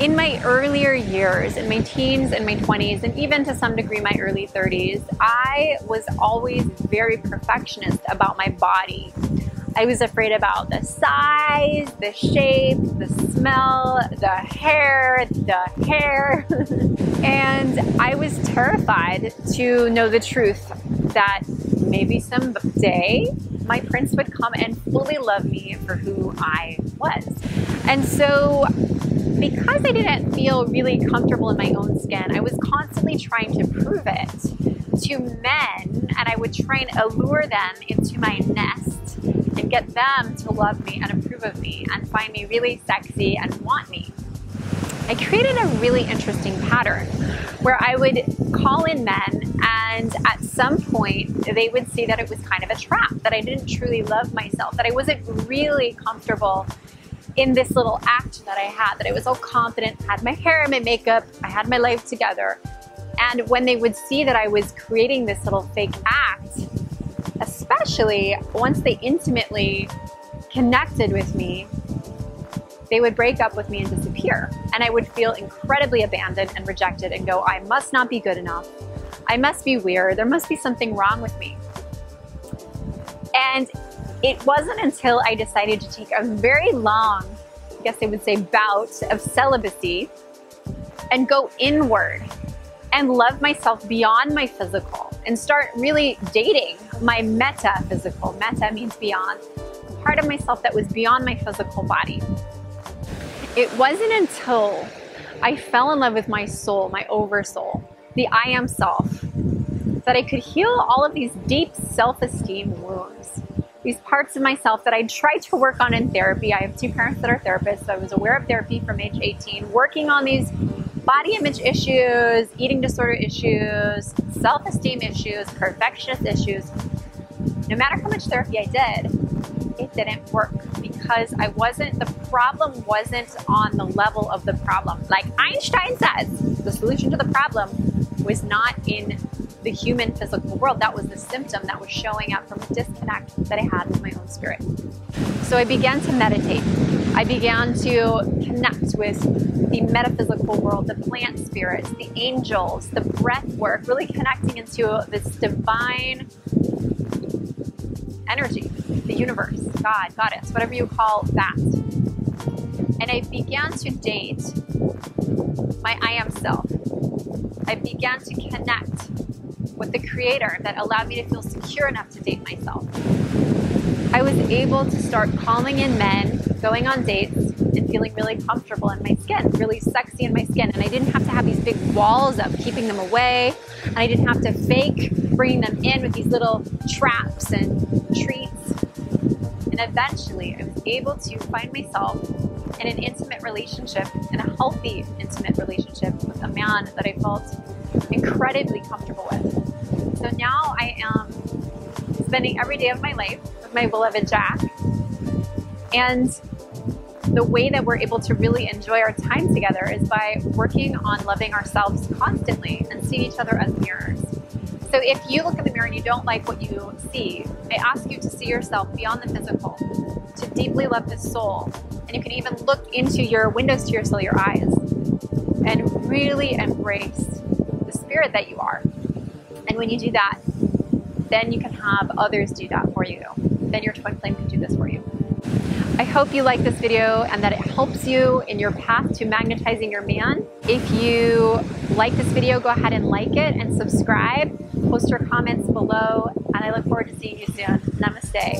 In my earlier years, in my teens and my 20s, and even to some degree my early 30s, I was always very perfectionist about my body. I was afraid about the size, the shape, the smell, the hair, and I was terrified to know the truth that maybe someday my prince would come and fully love me for who I was. And so, because I didn't feel really comfortable in my own skin, I was constantly trying to prove it to men, and I would try and allure them into my nest and get them to love me and approve of me and find me really sexy and want me. I created a really interesting pattern where I would call in men, and at some point they would see that it was kind of a trap, that I didn't truly love myself, that I wasn't really comfortable in this little act that I had, that I was all confident, had my hair and my makeup, I had my life together. And when they would see that I was creating this little fake act, especially once they intimately connected with me, they would break up with me and disappear. And I would feel incredibly abandoned and rejected and go, I must not be good enough. I must be weird. There must be something wrong with me. And it wasn't until I decided to take a very long, I guess I would say, bout of celibacy and go inward and love myself beyond my physical and start really dating my metaphysical. Meta means beyond. Part of myself that was beyond my physical body. It wasn't until I fell in love with my soul, my oversoul, the I am self, that I could heal all of these deep self-esteem wounds. These parts of myself that I tried to work on in therapy. I have two parents that are therapists, so I was aware of therapy from age 18, working on these body image issues, eating disorder issues, self-esteem issues, perfectionist issues. No matter how much therapy I did, it didn't work because the problem wasn't on the level of the problem. Like Einstein says, the solution to the problem was not in the human physical world. That was the symptom that was showing up from a disconnect that I had with my own spirit. So I began to meditate. I began to connect with the metaphysical world, the plant spirits, the angels, the breath work, really connecting into this divine energy, the universe, God, goddess, whatever you call that. And I began to date my I am self. I began to connect with the creator that allowed me to feel secure enough to date myself. I was able to start calling in men, going on dates, and feeling really comfortable in my skin, really sexy in my skin. And I didn't have to have these big walls up keeping them away. And I didn't have to fake bringing them in with these little traps and treats. And eventually I was able to find myself in an intimate relationship, in a healthy intimate relationship with a man that I felt incredibly comfortable with. So now I am spending every day of my life with my beloved Jack. And the way that we're able to really enjoy our time together is by working on loving ourselves constantly and seeing each other as mirrors. So if you look in the mirror and you don't like what you see, I ask you to see yourself beyond the physical, to deeply love the soul. And you can even look into your windows to your soul, your eyes, and really embrace the spirit that you are. And when you do that, then you can have others do that for you. Then your twin flame can do this for you. I hope you like this video and that it helps you in your path to magnetizing your man. If you like this video, go ahead and like it and subscribe. Post your comments below, and I look forward to seeing you soon. Namaste.